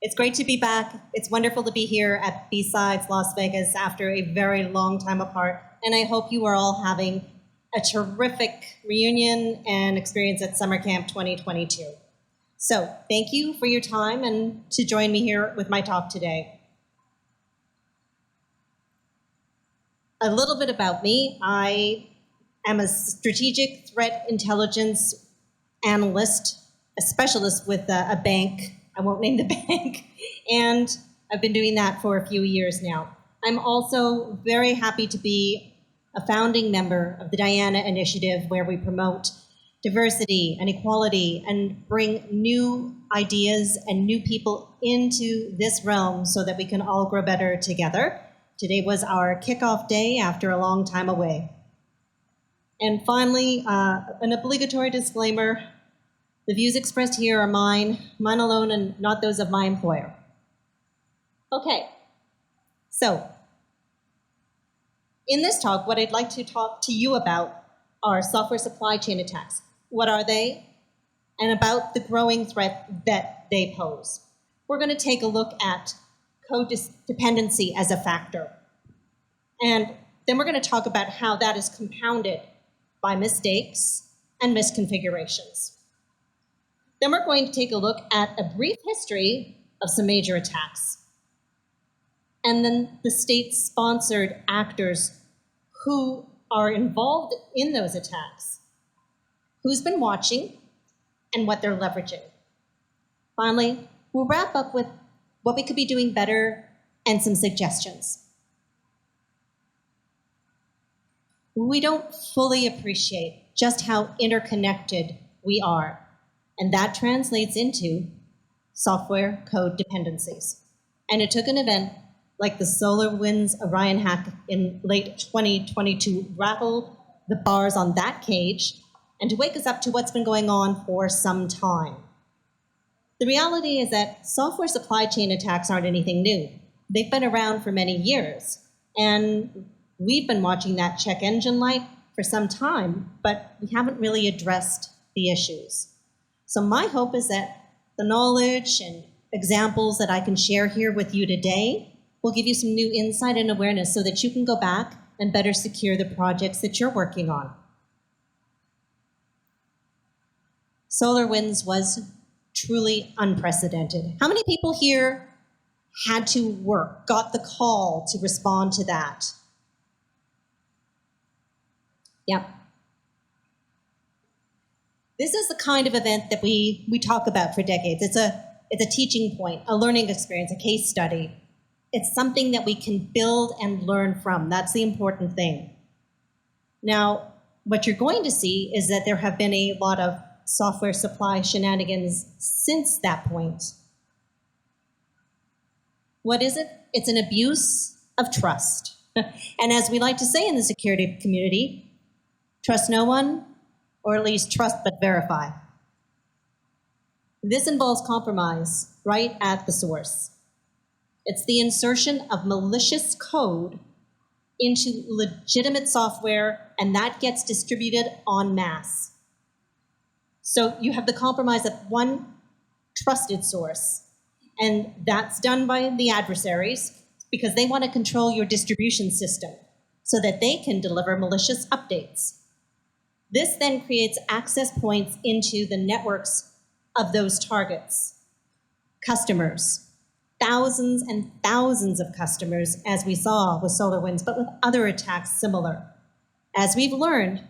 It's great to be back. It's wonderful to be here at BSides Las Vegas after a very long time apart. And I hope you are all having a terrific reunion and experience at Summer Camp 2022. So thank you for your time and to join me here with my talk today. A little bit about me. I am a strategic threat intelligence analyst, a specialist with a bank. I won't name the bank. And I've been doing that for a few years now. I'm also very happy to be a founding member of the Diana Initiative, where we promote diversity and equality and bring new ideas and new people into this realm so that we can all grow better together. Today was our kickoff day after a long time away. And finally, an obligatory disclaimer. The views expressed here are mine alone, and not those of my employer. Okay, so in this talk, what I'd like to talk to you about are software supply chain attacks. What are they? And about the growing threat that they pose. We're going to take a look at code dependency as a factor. And then we're going to talk about how that is compounded by mistakes and misconfigurations. Then we're going to take a look at a brief history of some major attacks. And then the state-sponsored actors who are involved in those attacks, who's been watching, and what they're leveraging. Finally, we'll wrap up with what we could be doing better and some suggestions. We don't fully appreciate just how interconnected we are. And that translates into software code dependencies. And it took an event like the SolarWinds Orion hack in late 2022 to rattle the bars on that cage and to wake us up to what's been going on for some time. The reality is that software supply chain attacks aren't anything new. They've been around for many years. And we've been watching that check engine light for some time, but we haven't really addressed the issues. So my hope is that the knowledge and examples that I can share here with you today will give you some new insight and awareness so that you can go back and better secure the projects that you're working on. SolarWinds was truly unprecedented. How many people here had to work, got the call to respond to that? Yep. This is the kind of event that we talk about for decades. It's a teaching point, a learning experience, a case study. It's something that we can build and learn from. That's the important thing. Now, what you're going to see is that there have been a lot of software supply shenanigans since that point. What is it? It's an abuse of trust. And as we like to say in the security community, trust no one, or at least trust but verify. This involves compromise right at the source. It's the insertion of malicious code into legitimate software, and that gets distributed en masse. So you have the compromise of one trusted source, and that's done by the adversaries because they want to control your distribution system so that they can deliver malicious updates. This then creates access points into the networks of those targets. Customers, thousands and thousands of customers, as we saw with SolarWinds, but with other attacks similar. As we've learned,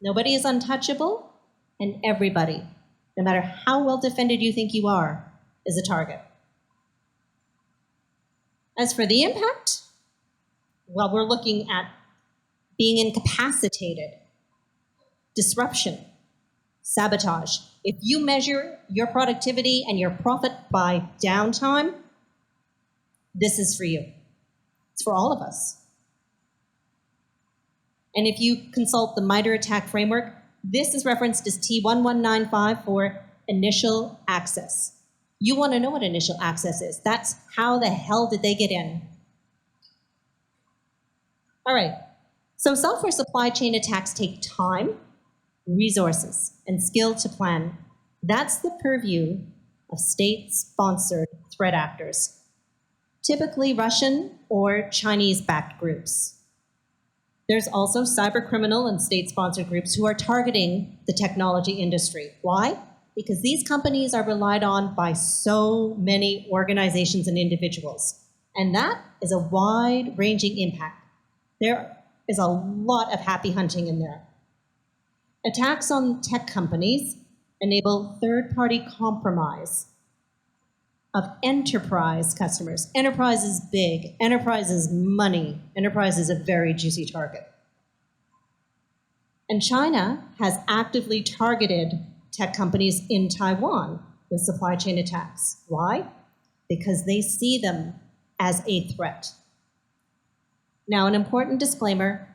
nobody is untouchable, and everybody, no matter how well defended you think you are, is a target. As for the impact, well, we're looking at being incapacitated, disruption, sabotage. If you measure your productivity and your profit by downtime, this is for you. It's for all of us. And if you consult the MITRE ATT&CK framework, this is referenced as T1195 for initial access. You want to know what initial access is. That's how the hell did they get in? All right, so software supply chain attacks take time, resources, and skill to plan. That's the purview of state-sponsored threat actors, typically Russian or Chinese-backed groups. There's also cybercriminal and state-sponsored groups who are targeting the technology industry. Why? Because these companies are relied on by so many organizations and individuals, and that is a wide-ranging impact. There is a lot of happy hunting in there. Attacks on tech companies enable third-party compromise of enterprise customers. Enterprise is big. Enterprise is money. Enterprise is a very juicy target. And China has actively targeted tech companies in Taiwan with supply chain attacks. Why? Because they see them as a threat. Now, an important disclaimer,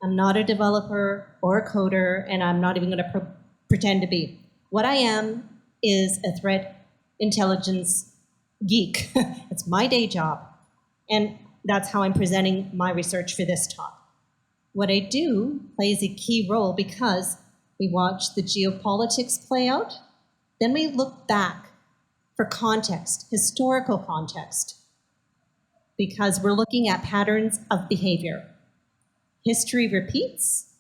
I'm not a developer or a coder, and I'm not even going to pretend to be. What I am is a threat intelligence geek. It's my day job, and that's how I'm presenting my research for this talk. What I do plays a key role because we watch the geopolitics play out, then we look back for context, historical context, because we're looking at patterns of behavior. History repeats,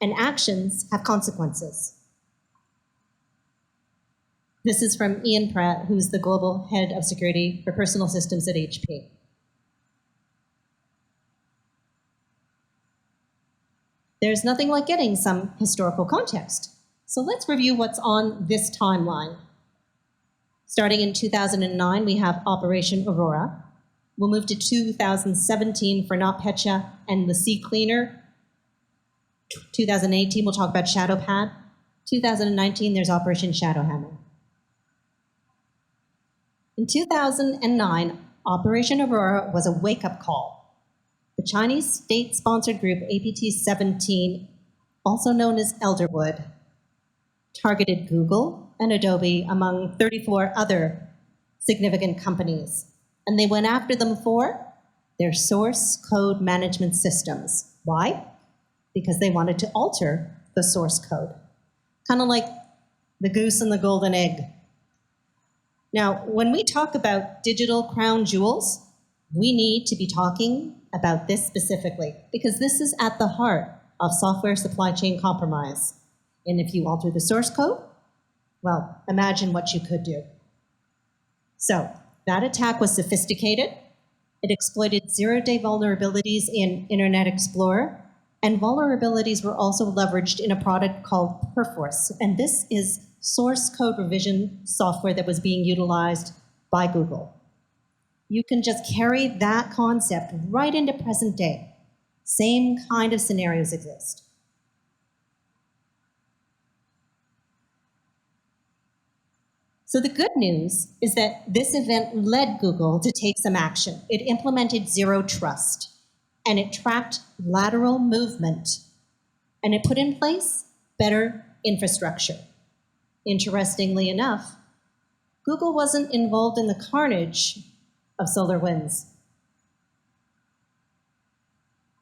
and actions have consequences. This is from Ian Pratt, who's the Global Head of Security for Personal Systems at HP. There's nothing like getting some historical context. So let's review what's on this timeline. Starting in 2009, we have Operation AURORA. We'll move to 2017 for NOTPETYA and the CCLEANER. 2018, we'll talk about ShadowPad. 2019, there's Operation SHADOWHAMMER. In 2009, Operation AURORA was a wake-up call. The Chinese state-sponsored group APT-17, also known as Elderwood, targeted Google and Adobe among 34 other significant companies. And they went after them for their source code management systems. Why? Because they wanted to alter the source code. Kind of like the goose and the golden egg. Now, when we talk about digital crown jewels, we need to be talking about this specifically, because this is at the heart of software supply chain compromise. And if you alter the source code, well, imagine what you could do. So, that attack was sophisticated. It exploited zero-day vulnerabilities in Internet Explorer, and vulnerabilities were also leveraged in a product called Perforce, and this is source code revision software that was being utilized by Google. You can just carry that concept right into present day. Same kind of scenarios exist. So the good news is that this event led Google to take some action. It implemented zero trust, and it tracked lateral movement, and it put in place better infrastructure. Interestingly enough, Google wasn't involved in the carnage of SolarWinds.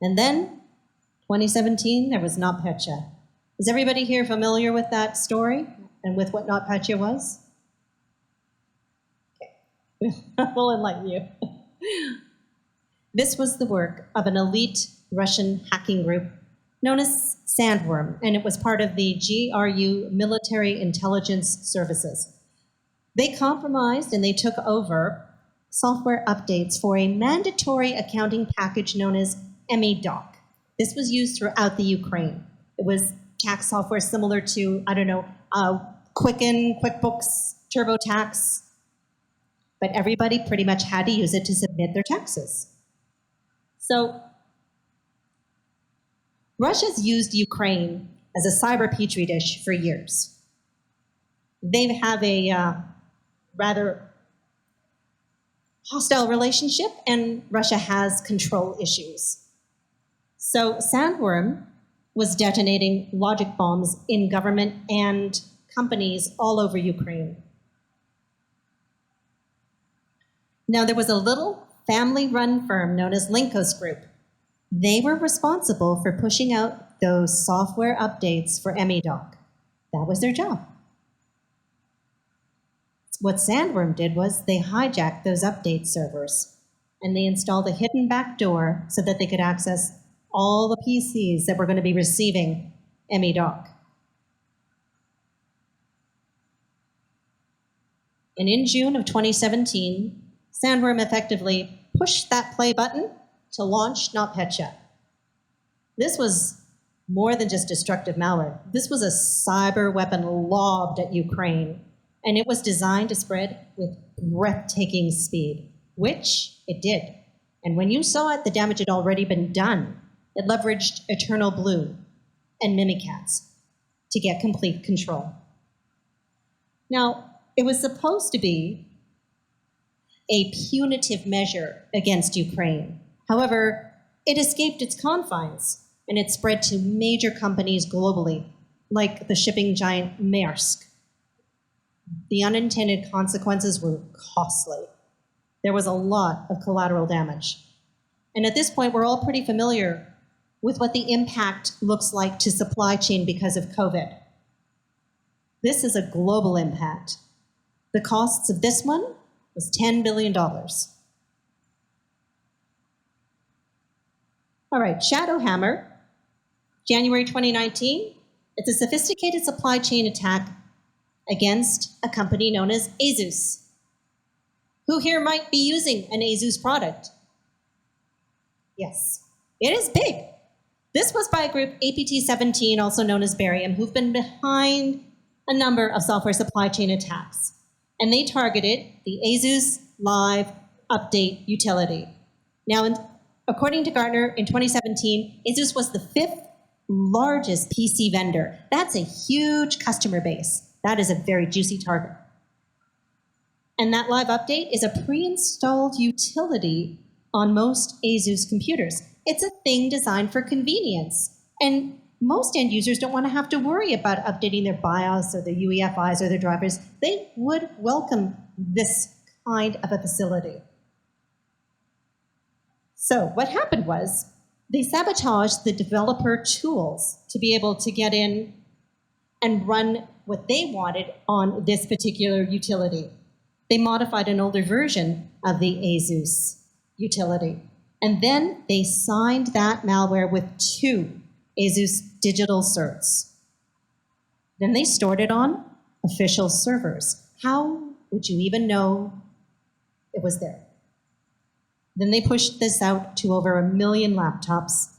And then, 2017, there was NOTPETYA. Is everybody here familiar with that story and with what NOTPETYA was? Okay, we'll enlighten you. This was the work of an elite Russian hacking group known as Sandworm, and it was part of the GRU Military Intelligence Services. They compromised and they took over software updates for a mandatory accounting package known as MEDOC. This was used throughout the Ukraine. It was tax software similar to, I don't know, Quicken, QuickBooks, TurboTax, but everybody pretty much had to use it to submit their taxes. So Russia's used Ukraine as a cyber petri dish for years. They have a rather hostile relationship, and Russia has control issues. So Sandworm was detonating logic bombs in government and companies all over Ukraine. Now, there was a little family-run firm known as Linkos Group. They were responsible for pushing out those software updates for MEDOC. That was their job. It's what Sandworm did was they hijacked those update servers, and they installed a hidden backdoor so that they could access all the PCs that were going to be receiving MEDOC. And in June of 2017, Sandworm effectively pushed that play button to launch NOTPETYA. This was more than just destructive malware. This was a cyber weapon lobbed at Ukraine, and it was designed to spread with breathtaking speed, which it did. And when you saw it, the damage had already been done. It leveraged Eternal Blue and Mimikatz to get complete control. Now, it was supposed to be a punitive measure against Ukraine. However, it escaped its confines, and it spread to major companies globally, like the shipping giant Maersk. The unintended consequences were costly. There was a lot of collateral damage. And at this point, we're all pretty familiar with what the impact looks like to supply chain because of COVID. This is a global impact. The costs of this one was $10 billion. All right, SHADOWHAMMER, January 2019. It's a sophisticated supply chain attack against a company known as ASUS. Who here might be using an ASUS product? Yes, it is big. This was by a group, APT17, also known as Barium, who've been behind a number of software supply chain attacks. And they targeted the ASUS Live Update utility. Now, according to Gartner, in 2017, ASUS was the 5th largest PC vendor. That's a huge customer base. That is a very juicy target. And that Live Update is a pre-installed utility on most ASUS computers. It's a thing designed for convenience. And most end users don't want to have to worry about updating their BIOS or their UEFIs or their drivers. They would welcome this kind of a facility. So what happened was they sabotaged the developer tools to be able to get in and run what they wanted on this particular utility. They modified an older version of the ASUS utility. And then they signed that malware with 2 ASUS digital certs. Then they stored it on official servers. How would you even know it was there? Then they pushed this out to over 1 million laptops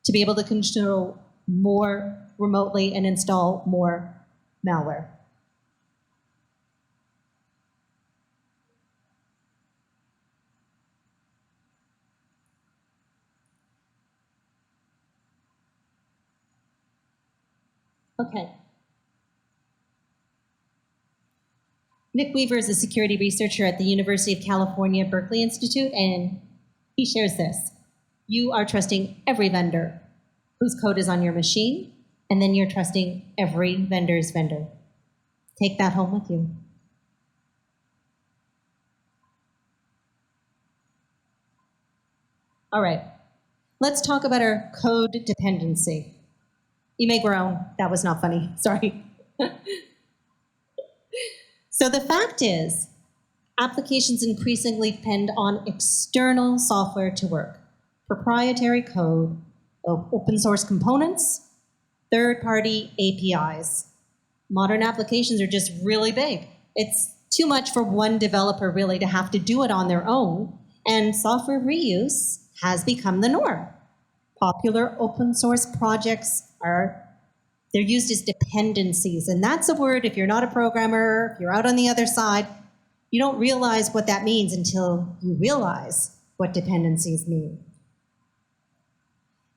to be able to control more remotely and install more malware. Okay. Nick Weaver is a security researcher at the University of California, Berkeley Institute, and he shares this. You are trusting every vendor whose code is on your machine, and then you're trusting every vendor's vendor. Take that home with you. All right, let's talk about our code dependency. You may groan, that was not funny, sorry. So the fact is, applications increasingly depend on external software to work. Proprietary code, open source components, third-party APIs. Modern applications are just really big. It's too much for one developer really to have to do it on their own, and software reuse has become the norm. Popular open source projects they're used as dependencies, and that's a word, if you're not a programmer, if you're out on the other side, you don't realize what that means until you realize what dependencies mean.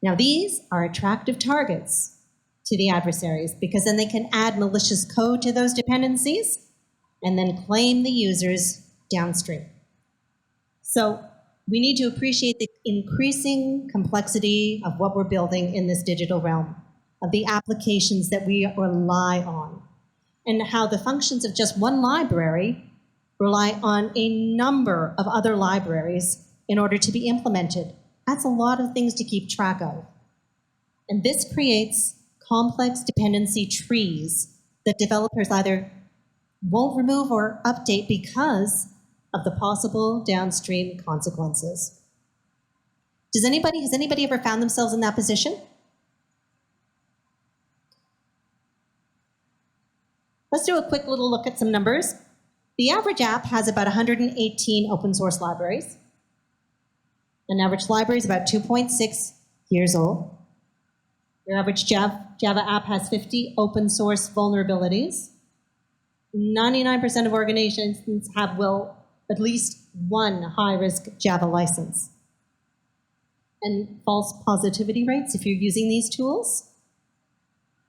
Now, these are attractive targets to the adversaries because then they can add malicious code to those dependencies and then claim the users downstream. So we need to appreciate the increasing complexity of what we're building in this digital realm, of the applications that we rely on, and how the functions of just one library rely on a number of other libraries in order to be implemented. That's a lot of things to keep track of. And this creates complex dependency trees that developers either won't remove or update because of the possible downstream consequences. Has anybody ever found themselves in that position? Let's do a quick little look at some numbers. The average app has about 118 open source libraries. An average library is about 2.6 years old. Your average Java app has 50 open source vulnerabilities. 99% of organizations have at least one high-risk Java license. And false positivity rates, if you're using these tools.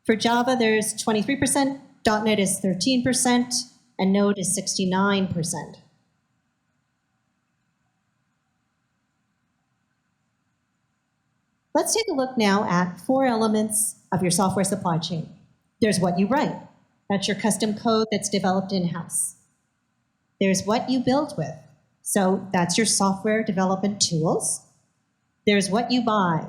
For Java, there's 23%, .NET is 13%, and Node is 69%. Let's take a look now at 4 elements of your software supply chain. There's what you write. That's your custom code that's developed in-house. There's what you build with. So that's your software development tools. There's what you buy,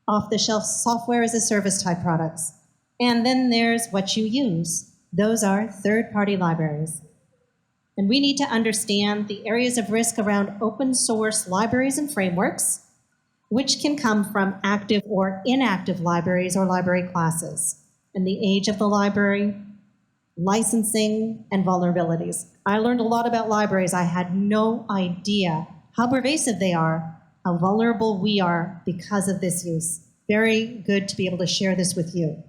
off-the-shelf software as a service type products. And then there's what you use. Those are third-party libraries. And we need to understand the areas of risk around open source libraries and frameworks, which can come from active or inactive libraries or library classes, and the age of the library, licensing, and vulnerabilities. I learned a lot about libraries. I had no idea how pervasive they are, how vulnerable we are because of this use. Very good to be able to share this with you.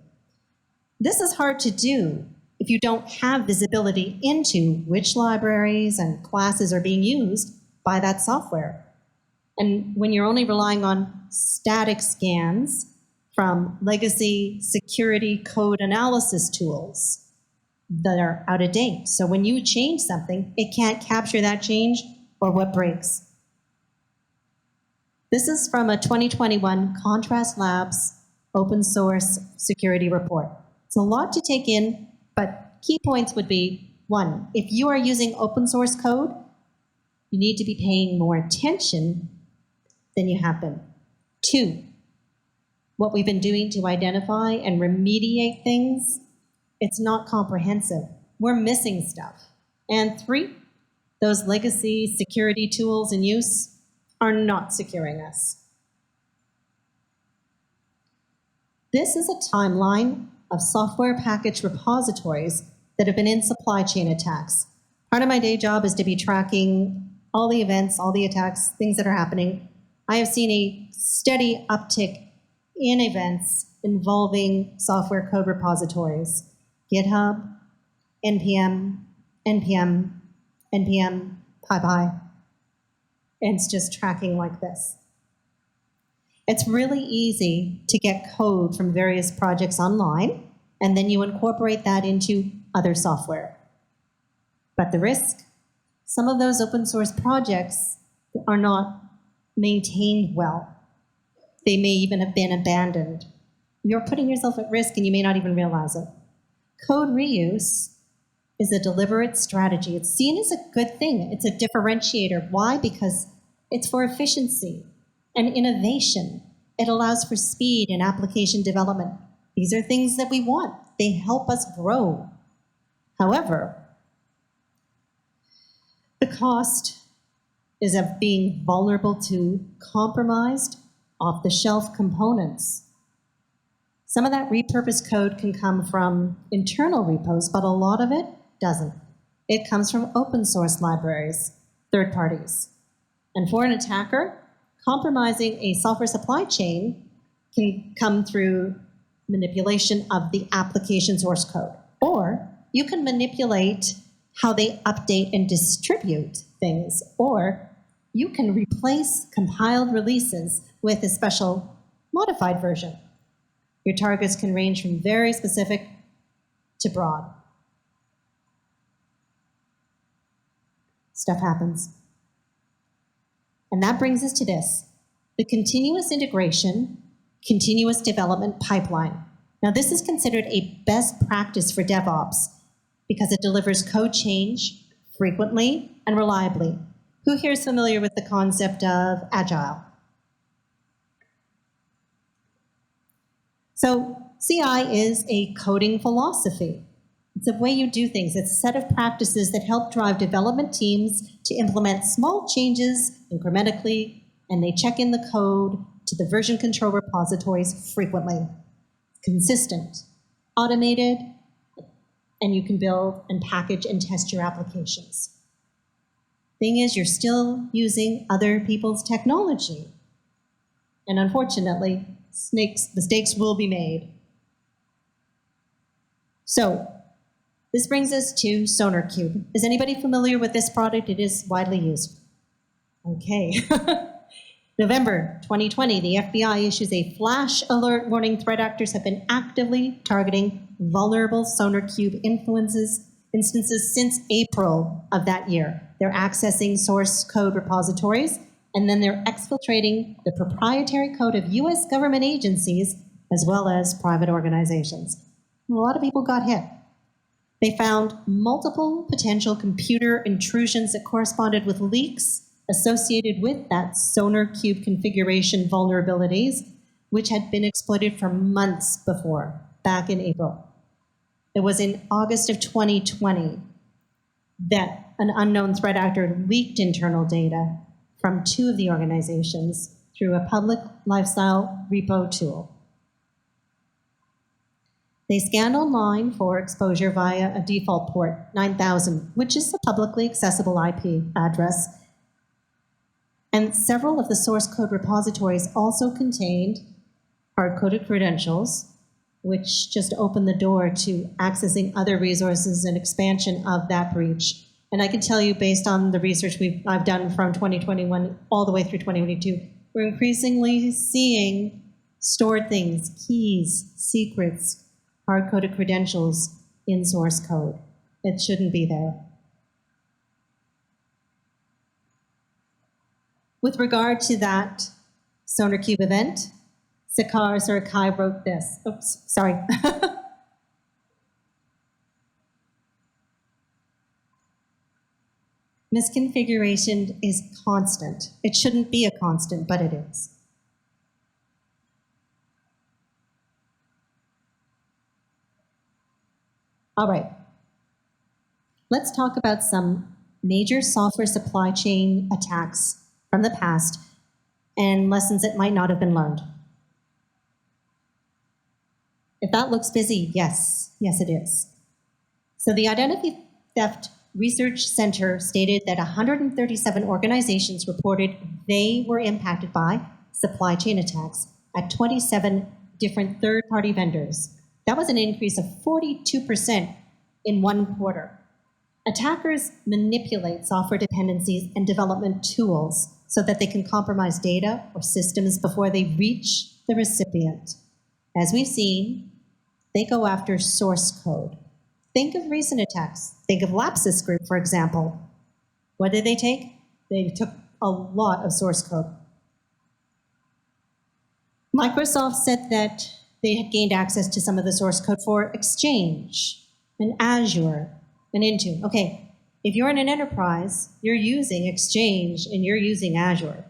This is hard to do if you don't have visibility into which libraries and classes are being used by that software. And when you're only relying on static scans from legacy security code analysis tools that are out of date. So when you change something, it can't capture that change or what breaks. This is from a 2021 Contrast Labs open source security report. It's a lot to take in, but key points would be, 1, if you are using open source code, you need to be paying more attention than you have been. 2, what we've been doing to identify and remediate things, it's not comprehensive. We're missing stuff. And 3, those legacy security tools in use are not securing us. This is a timeline of software package repositories that have been in supply chain attacks. Part of my day job is to be tracking all the events, all the attacks, things that are happening. I have seen a steady uptick in events involving software code repositories. GitHub, NPM, NPM, NPM, PyPy. And it's just tracking like this. It's really easy to get code from various projects online, and then you incorporate that into other software. But the risk, some of those open source projects are not maintained well. They may even have been abandoned. You're putting yourself at risk and you may not even realize it. Code reuse is a deliberate strategy. It's seen as a good thing. It's a differentiator. Why? Because it's for efficiency and innovation. It allows for speed in application development. These are things that we want. They help us grow. However, the cost is of being vulnerable to compromised, off-the-shelf components. Some of that repurposed code can come from internal repos, but a lot of it doesn't. It comes from open source libraries, third parties. And for an attacker, compromising a software supply chain can come through manipulation of the application source code. Or you can manipulate how they update and distribute things. Or you can replace compiled releases with a special modified version. Your targets can range from very specific to broad. Stuff happens. And that brings us to this, the continuous integration, continuous development pipeline. Now, this is considered a best practice for DevOps because it delivers code change frequently and reliably. Who here is familiar with the concept of Agile? So CI is a coding philosophy. It's a way you do things. It's a set of practices that help drive development teams to implement small changes incrementally, and they check in the code to the version control repositories frequently. Consistent, automated, and you can build and package and test your applications. Thing is, you're still using other people's technology. And unfortunately, mistakes will be made. So, this brings us to SONARQUBE. Is anybody familiar with this product? It is widely used. Okay. November 2020, the FBI issues a flash alert warning threat actors have been actively targeting vulnerable SONARQUBE instances since April of that year. They're accessing source code repositories, and then they're exfiltrating the proprietary code of US government agencies as well as private organizations. A lot of people got hit. They found multiple potential computer intrusions that corresponded with leaks associated with that SONARQUBE configuration vulnerabilities, which had been exploited for months before, back in April. It was in August of 2020 that an unknown threat actor leaked internal data from two of the organizations through a public lifestyle repo tool. They scanned online for exposure via a default port, 9000, which is a publicly accessible IP address. And several of the source code repositories also contained hard-coded credentials, which just opened the door to accessing other resources and expansion of that breach. And I can tell you, based on the research I've done from 2021 all the way through 2022, we're increasingly seeing stored things, keys, secrets, hard-coded credentials in source code. It shouldn't be there. With regard to that SONARQUBE event, Sakar Surakai wrote this. Oops, sorry. Misconfiguration is constant. It shouldn't be a constant, but it is. All right. Let's talk about some major software supply chain attacks from the past and lessons that might not have been learned. If that looks busy, yes, it is. So the Identity Theft Research Center stated that 137 organizations reported they were impacted by supply chain attacks at 27 different third-party vendors. That was an increase of 42% in one quarter. Attackers manipulate software dependencies and development tools so that they can compromise data or systems before they reach the recipient. As we've seen, they go after source code. Think of recent attacks. Think of Lapsus Group, for example. What did they take? They took a lot of source code. Microsoft said that they had gained access to some of the source code for Exchange and Azure and Intune. Okay, if you're in an enterprise, you're using Exchange and you're using Azure.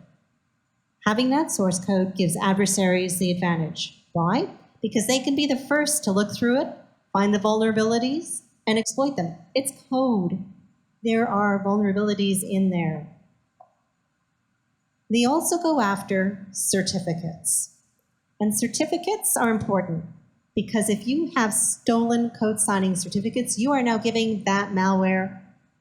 Having that source code gives adversaries the advantage. Why? Because they can be the first to look through it, find the vulnerabilities, and exploit them. It's code. There are vulnerabilities in there. They also go after certificates. And certificates are important because if you have stolen code signing certificates, you are now giving that malware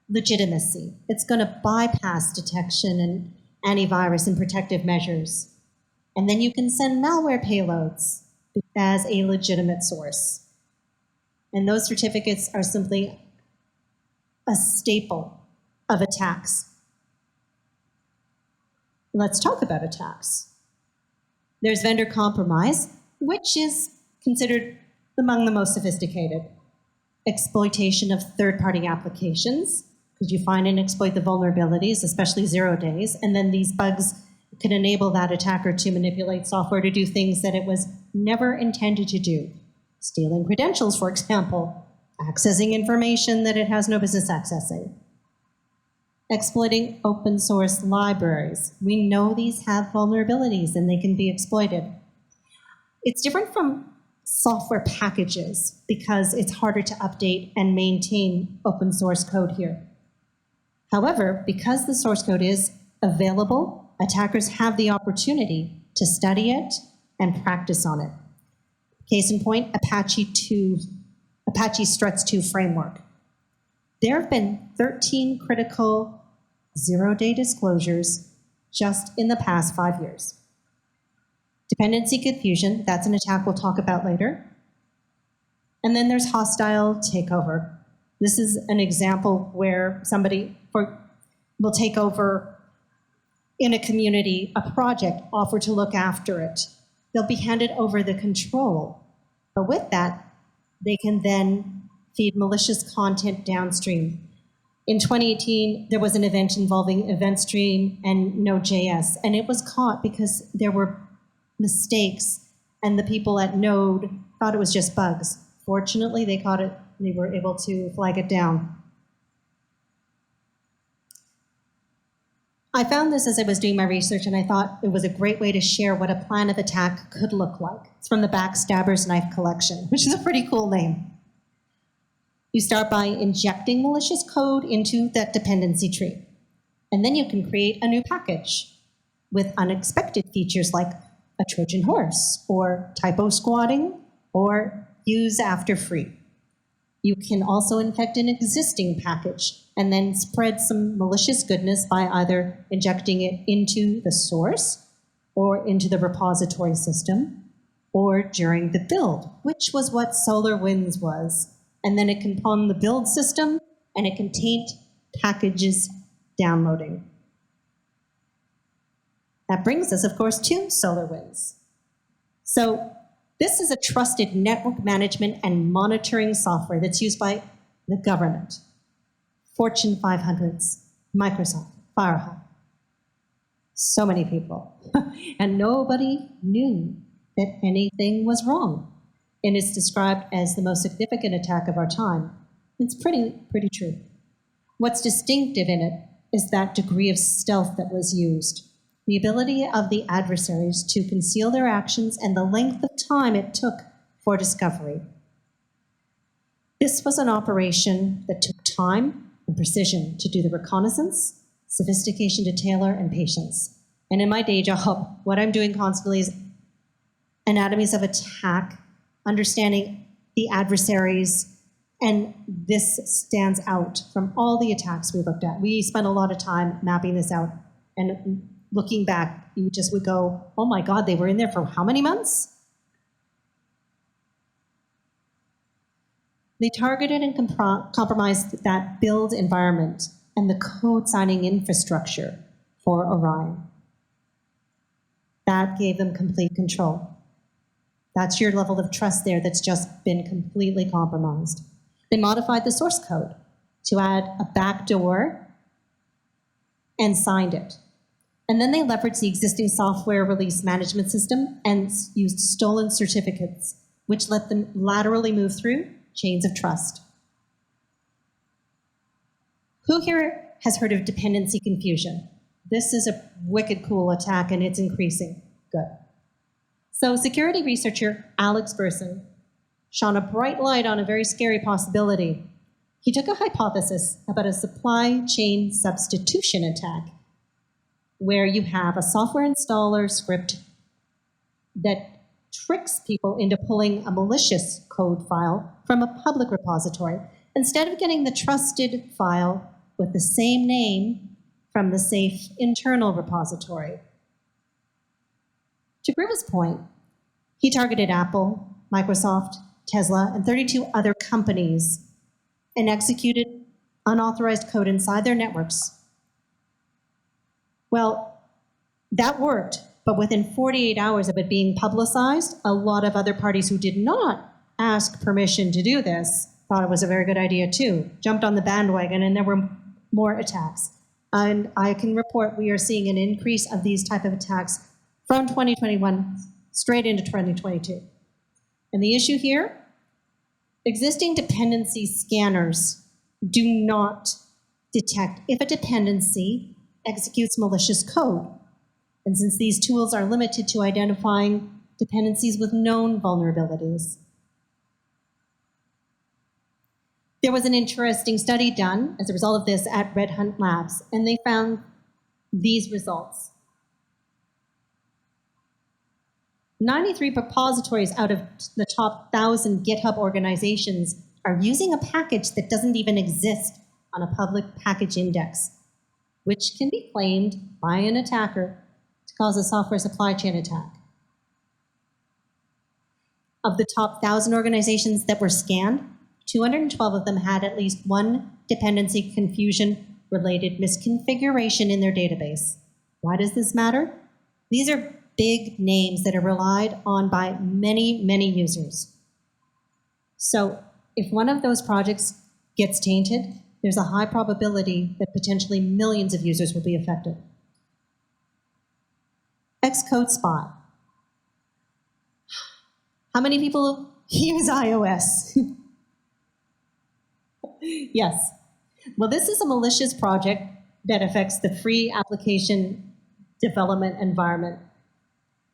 legitimacy. It's going to bypass detection and antivirus and protective measures. And then you can send malware payloads as a legitimate source. And those certificates are simply a staple of attacks. Let's talk about attacks. There's vendor compromise, which is considered among the most sophisticated. Exploitation of third-party applications, because you find and exploit the vulnerabilities, especially 0 days, and then these bugs can enable that attacker to manipulate software to do things that it was never intended to do. Stealing credentials, for example, accessing information that it has no business accessing. Exploiting open source libraries. We know these have vulnerabilities and they can be exploited. It's different from software packages because it's harder to update and maintain open source code here. However, because the source code is available, attackers have the opportunity to study it and practice on it. Case in point, Apache Struts 2 framework. There have been 13 critical zero-day disclosures just in the past 5 years. Dependency confusion, that's an attack we'll talk about later. And then there's hostile takeover. This is an example where somebody will take over in a community a project, offer to look after it. They'll be handed over the control. But with that, they can then feed malicious content downstream. In 2018, there was an event involving EventStream and Node.js, and it was caught because there were mistakes, and the people at Node thought it was just bugs. Fortunately, they caught it, they were able to flag it down. I found this as I was doing my research, and I thought it was a great way to share what a plan of attack could look like. It's from the Backstabber's Knife Collection, which is a pretty cool name. You start by injecting malicious code into that dependency tree, and then you can create a new package with unexpected features like a Trojan horse, or typo squatting, or use after free. You can also infect an existing package and then spread some malicious goodness by either injecting it into the source or into the repository system or during the build, which was what SolarWinds was. And then it can pawn the build system and it can taint packages downloading. That brings us, of course, to SolarWinds. So this is a trusted network management and monitoring software that's used by the government, Fortune 500s, Microsoft, FireHawk. So many people. And nobody knew that anything was wrong. And it's described as the most significant attack of our time. It's pretty true. What's distinctive in it is that degree of stealth that was used. The ability of the adversaries to conceal their actions and the length of time it took for discovery. This was an operation that took time and precision to do the reconnaissance, sophistication to tailor, and patience. And in my day job, what I'm doing constantly is anatomies of attack, understanding the adversaries, and this stands out from all the attacks we looked at. We spent a lot of time mapping this out, and looking back, you just would go, oh my God, they were in there for how many months? They targeted and compromised that build environment and the code signing infrastructure for Orion. That gave them complete control. That's your level of trust there that's just been completely compromised. They modified the source code to add a backdoor and signed it. And then they leveraged the existing software release management system and used stolen certificates, which let them laterally move through chains of trust. Who here has heard of dependency confusion? This is a wicked cool attack and it's increasing. Good. So security researcher Alex Burson shone a bright light on a very scary possibility. He took a hypothesis about a supply chain substitution attack where you have a software installer script that tricks people into pulling a malicious code file from a public repository instead of getting the trusted file with the same name from the safe internal repository. To prove his point, he targeted Apple, Microsoft, Tesla, and 32 other companies and executed unauthorized code inside their networks. Well, that worked, but within 48 hours of it being publicized, a lot of other parties who did not ask permission to do this thought it was a very good idea too, jumped on the bandwagon, and there were more attacks. And I can report we are seeing an increase of these type of attacks from 2021 straight into 2022. And the issue here, existing dependency scanners do not detect if a dependency executes malicious code. And since these tools are limited to identifying dependencies with known vulnerabilities. There was an interesting study done as a result of this at Red Hat Labs, and they found these results. 93 repositories out of the top 1,000 GitHub organizations are using a package that doesn't even exist on a public package index, which can be claimed by an attacker to cause a software supply chain attack. Of the top 1,000 organizations that were scanned, 212 of them had at least one dependency confusion-related misconfiguration in their database. Why does this matter? These are big names that are relied on by many, many users. So if one of those projects gets tainted, there's a high probability that potentially millions of users will be affected. XCODESPY. How many people use iOS? Yes. Well, this is a malicious project that affects the free application development environment.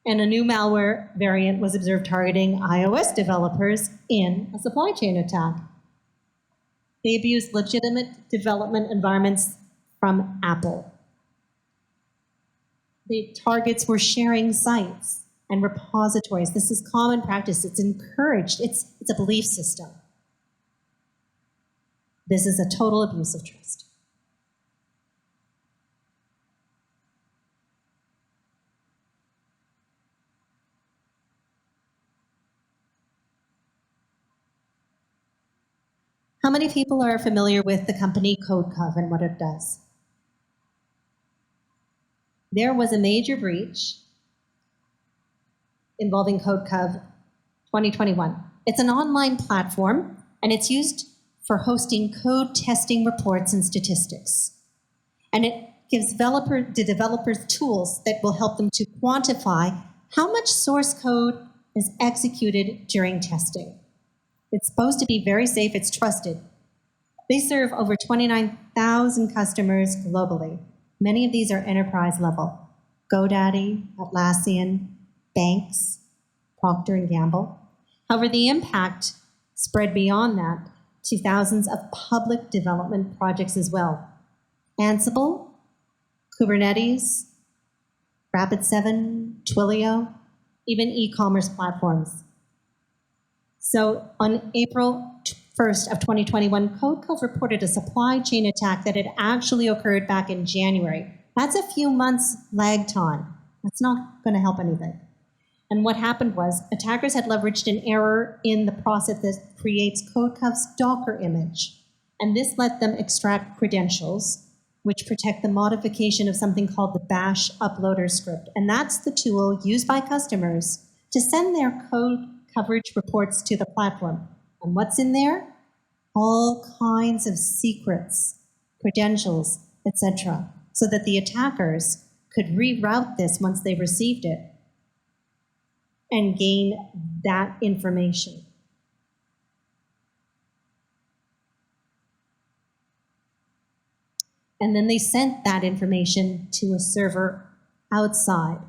And a new malware variant was observed targeting iOS developers in a supply chain attack. They abused legitimate development environments from Apple. The targets were sharing sites and repositories. This is common practice. It's encouraged. It's a belief system. This is a total abuse of trust. How many people are familiar with the company CODECOV and what it does? There was a major breach involving CODECOV 2021. It's an online platform, and it's used for hosting code testing reports and statistics. And it gives the developers tools that will help them to quantify how much source code is executed during testing. It's supposed to be very safe, it's trusted. They serve over 29,000 customers globally. Many of these are enterprise level. GoDaddy, Atlassian, banks, Procter & Gamble. However, the impact spread beyond that to thousands of public development projects as well. Ansible, Kubernetes, Rapid7, Twilio, even e-commerce platforms. So on April 1st of 2021, CODECOV reported a supply chain attack that had actually occurred back in January. That's a few months lag time. That's not going to help anything. And what happened was attackers had leveraged an error in the process that creates CODECOV's Docker image. And this let them extract credentials, which protect the modification of something called the bash uploader script. And that's the tool used by customers to send their code coverage reports to the platform. And what's in there? All kinds of secrets, credentials, etc., so that the attackers could reroute this once they received it and gain that information. And then they sent that information to a server outside.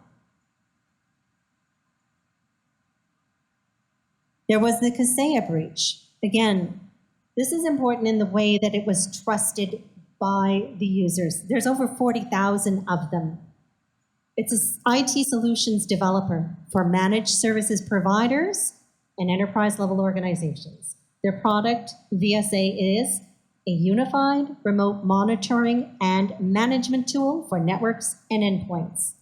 There was the KASEYA breach. Again, this is important in the way that it was trusted by the users. There's over 40,000 of them. It's an IT solutions developer for managed services providers and enterprise-level organizations. Their product, VSA, is a unified remote monitoring and management tool for networks and endpoints.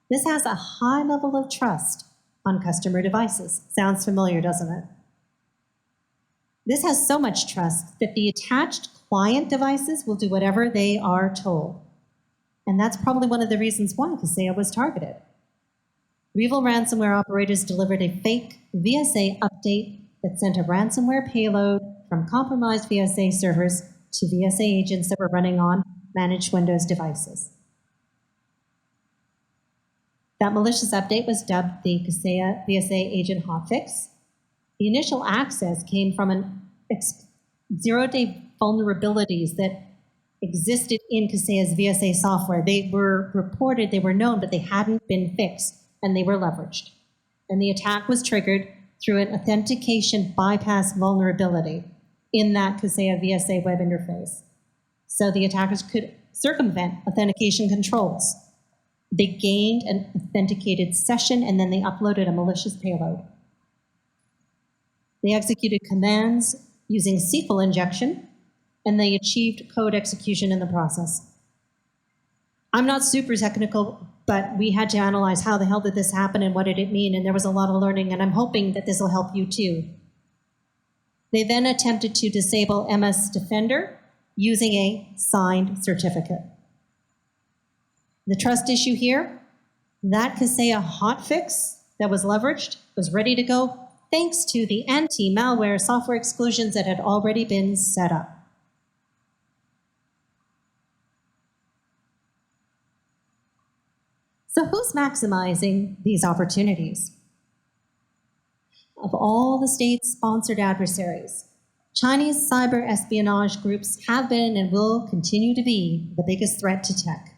This has a high level of trust on customer devices. Sounds familiar, doesn't it? This has so much trust that the attached client devices will do whatever they are told. And that's probably one of the reasons why KASEYA was targeted. Rival ransomware operators delivered a fake VSA update that sent a ransomware payload from compromised VSA servers to VSA agents that were running on managed Windows devices. That malicious update was dubbed the KASEYA VSA agent hotfix. The initial access came from an zero-day vulnerabilities that existed in KASEYA's VSA software. They were reported, they were known, but they hadn't been fixed, and they were leveraged. And the attack was triggered through an authentication bypass vulnerability in that KASEYA VSA web interface. So the attackers could circumvent authentication controls. They gained an authenticated session, and then they uploaded a malicious payload. They executed commands using SQL injection, and they achieved code execution in the process. I'm not super technical, but we had to analyze how the hell did this happen and what did it mean, and there was a lot of learning, and I'm hoping that this will help you too. They then attempted to disable MS Defender using a signed certificate. The trust issue here, that KASEYA hotfix that was leveraged was ready to go thanks to the anti-malware software exclusions that had already been set up. So who's maximizing these opportunities? Of all the state-sponsored adversaries, Chinese cyber espionage groups have been and will continue to be the biggest threat to tech.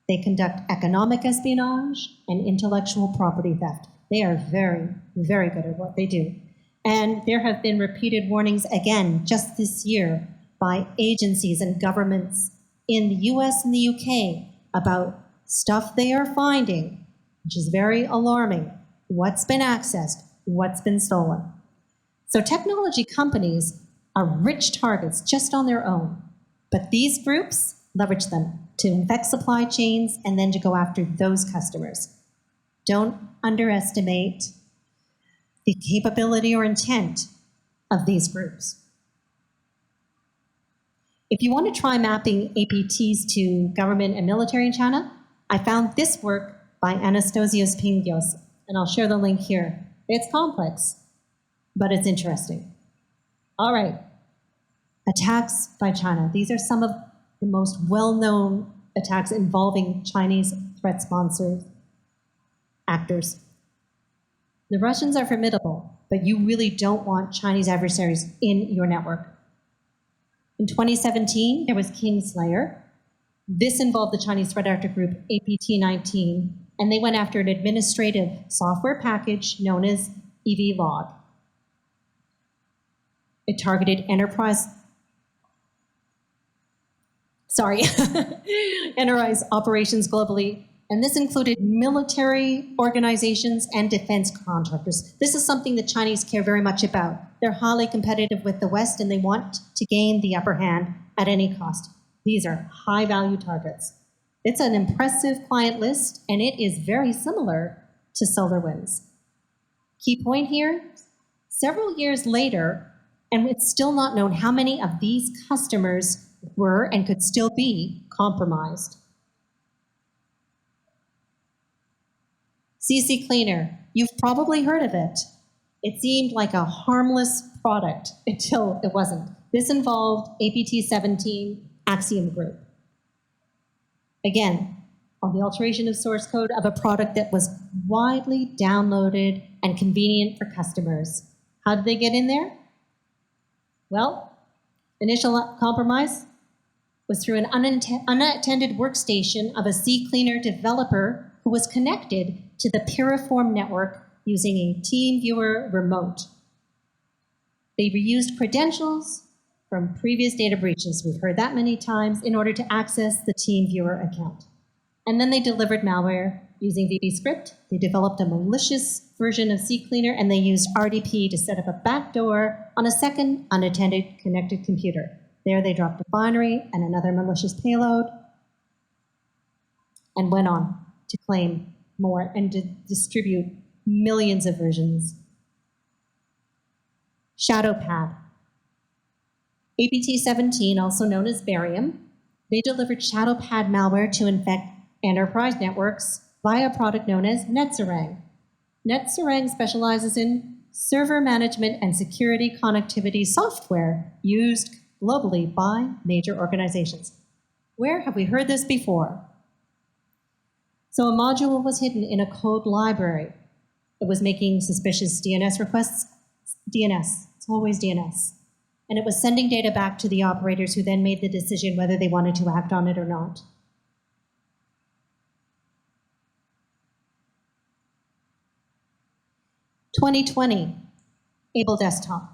They conduct economic espionage and intellectual property theft. They are very, very good at what they do. And there have been repeated warnings again just this year by agencies and governments in the US and the UK about stuff they are finding, which is very alarming. What's been accessed, what's been stolen. So technology companies are rich targets just on their own, but these groups leverage them to infect supply chains and then to go after those customers. Don't underestimate the capability or intent of these groups. If you want to try mapping APTs to government and military in China, I found this work by Anastasios Pingios, and I'll share the link here. It's complex, but it's interesting. All right, attacks by China. These are some of the most well-known attacks involving Chinese threat-sponsored actors. The Russians are formidable, but you really don't want Chinese adversaries in your network. In 2017, there was KINGSLAYER. This involved the Chinese threat actor group APT-19, and they went after an administrative software package known as EVlog. It targeted enterprise operations globally, and this included military organizations and defense contractors. This is something the Chinese care very much about. They're highly competitive with the West, and they want to gain the upper hand at any cost. These are high-value targets. It's an impressive client list, and it is very similar to SolarWinds. Key point here, several years later, and it's still not known how many of these customers were and could still be compromised. CCLEANER, you've probably heard of it. It seemed like a harmless product until it wasn't. This involved APT-17 Axiom Group. Again, on the alteration of source code of a product that was widely downloaded and convenient for customers. How did they get in there? Well, initial compromise was through an unattended workstation of a CCLEANER developer who was connected to the Piriform network using a TeamViewer remote. They reused credentials from previous data breaches, we've heard that many times, in order to access the TeamViewer account. And then they delivered malware using VBScript. They developed a malicious version of CCLEANER, and they used RDP to set up a backdoor on a second unattended connected computer. There they dropped a binary and another malicious payload and went on to claim more and to distribute millions of versions. ShadowPad. APT-17, also known as Barium, they delivered ShadowPad malware to infect enterprise networks via a product known as NetSerang. NetSerang specializes in server management and security connectivity software used globally by major organizations. Where have we heard this before? So a module was hidden in a code library. It was making suspicious DNS requests. DNS, it's always DNS. And it was sending data back to the operators who then made the decision whether they wanted to act on it or not. 2020, Able Desktop.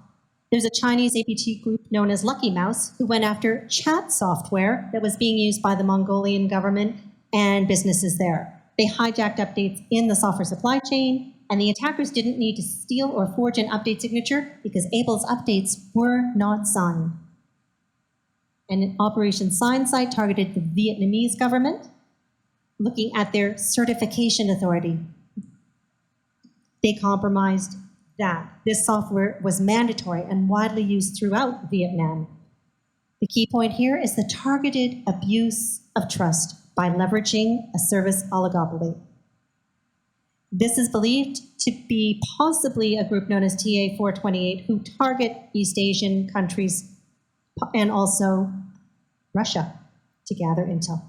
There's a Chinese APT group known as Lucky Mouse who went after chat software that was being used by the Mongolian government and businesses there. They hijacked updates in the software supply chain, and the attackers didn't need to steal or forge an update signature because Able's updates were not signed. And Operation Signsight targeted the Vietnamese government, looking at their certification authority. They compromised that. This software was mandatory and widely used throughout Vietnam. The key point here is the targeted abuse of trust by leveraging a service oligopoly. This is believed to be possibly a group known as TA428 who target East Asian countries and also Russia to gather intel.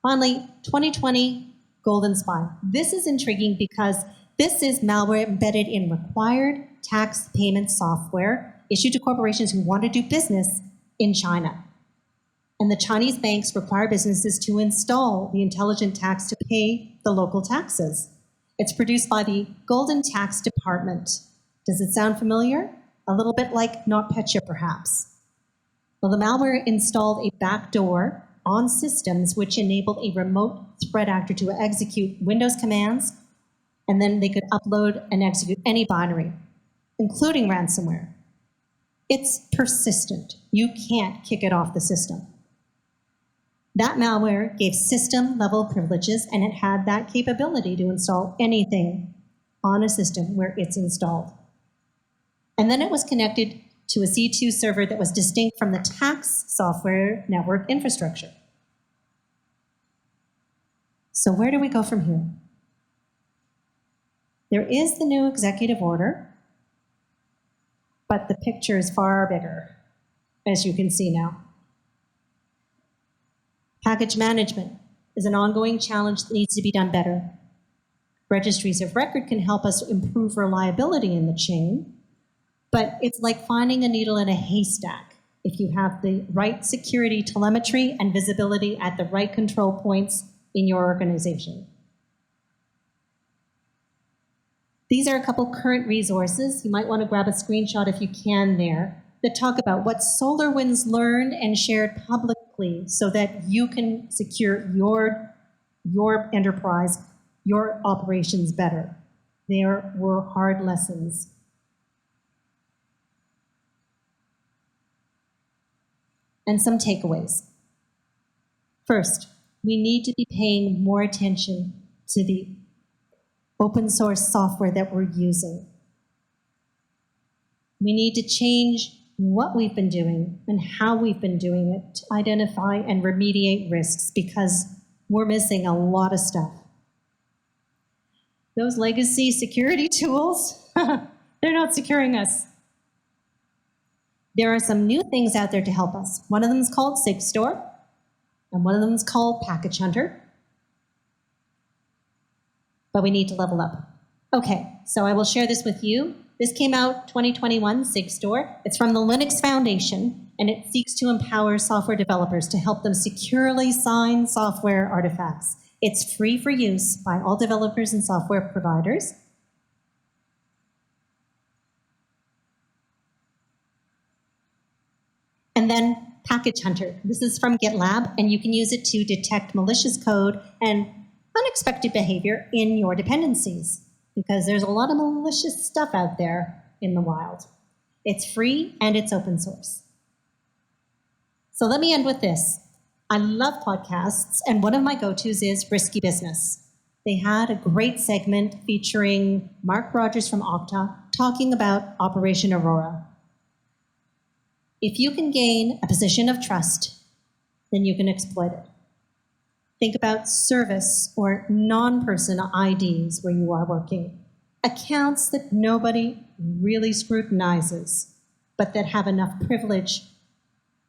Finally, 2020 GOLDENSPY. This is intriguing because this is malware embedded in required tax payment software issued to corporations who want to do business in China. And the Chinese banks require businesses to install the intelligent tax to pay the local taxes. It's produced by the Golden Tax Department. Does it sound familiar? A little bit like NOTPETYA, perhaps. Well, the malware installed a backdoor on systems which enabled a remote threat actor to execute Windows commands, and then they could upload and execute any binary, including ransomware. It's persistent. You can't kick it off the system. That malware gave system-level privileges, and it had that capability to install anything on a system where it's installed. And then it was connected to a C2 server that was distinct from the tax software network infrastructure. So where do we go from here? There is the new executive order, but the picture is far bigger, as you can see now. Package management is an ongoing challenge that needs to be done better. Registries of record can help us improve reliability in the chain, but it's like finding a needle in a haystack if you have the right security telemetry and visibility at the right control points in your organization. These are a couple current resources. You might want to grab a screenshot if you can there, that talk about what SolarWinds learned and shared publicly so that you can secure your enterprise, your operations better. There were hard lessons. And some takeaways. First, we need to be paying more attention to the open source software that we're using. We need to change what we've been doing and how we've been doing it to identify and remediate risks because we're missing a lot of stuff. Those legacy security tools, they're not securing us. There are some new things out there to help us. One of them is called SigStore, and one of them is called Package Hunter. But we need to level up. Okay, so I will share this with you. This came out 2021, SigStore. It's from the Linux Foundation, and it seeks to empower software developers to help them securely sign software artifacts. It's free for use by all developers and software providers. And then Package Hunter. This is from GitLab, and you can use it to detect malicious code and unexpected behavior in your dependencies, because there's a lot of malicious stuff out there in the wild. It's free and it's open source. So let me end with this. I love podcasts, and one of my go-tos is Risky Business. They had a great segment featuring Mark Rogers from Okta talking about Operation Aurora. If you can gain a position of trust, then you can exploit it. Think about service or non-person IDs where you are working. Accounts that nobody really scrutinizes, but that have enough privilege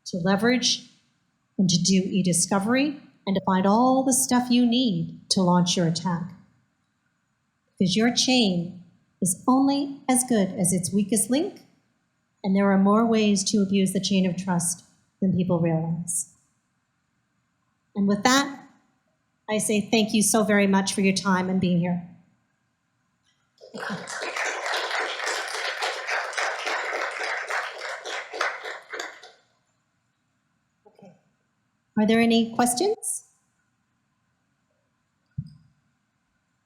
to leverage and to do e-discovery and to find all the stuff you need to launch your attack. Because your chain is only as good as its weakest link, and there are more ways to abuse the chain of trust than people realize. And with that, I say thank you so very much for your time and being here. Are there any questions?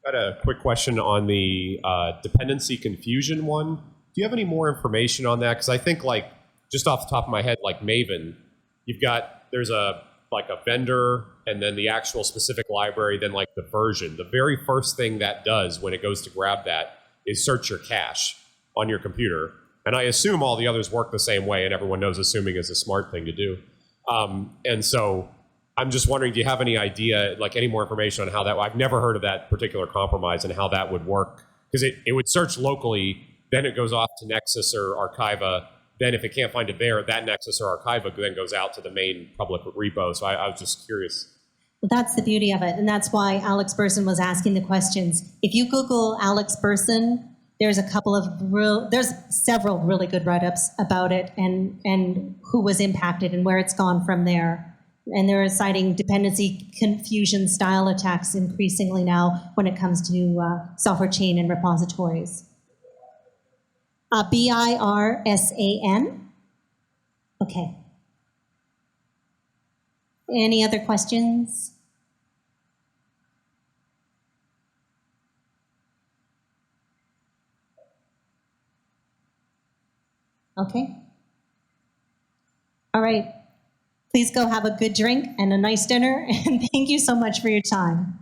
I had a quick question on the dependency confusion one. Do you have any more information on that? Because I think, like, just off the top of my head, like Maven, there's a vendor and then the actual specific library, then like the version. The very first thing that does when it goes to grab that is search your cache on your computer. And I assume all the others work the same way, and everyone knows assuming is a smart thing to do. And so I'm just wondering, do you have any idea, like any more information on how that, I've never heard of that particular compromise and how that would work. Because it would search locally, then it goes off to Nexus or Archiva. Then if it can't find it there, that Nexus or Archiva then goes out to the main public repo. So I was just curious. Well, that's the beauty of it. And that's why Alex Burson was asking the questions. If you Google Alex Burson, there's several really good write-ups about it and who was impacted and where it's gone from there. And they're citing dependency confusion style attacks increasingly now when it comes to software chain and repositories. BIRSAN. Okay. Any other questions? Okay. All right. Please go have a good drink and a nice dinner, and thank you so much for your time.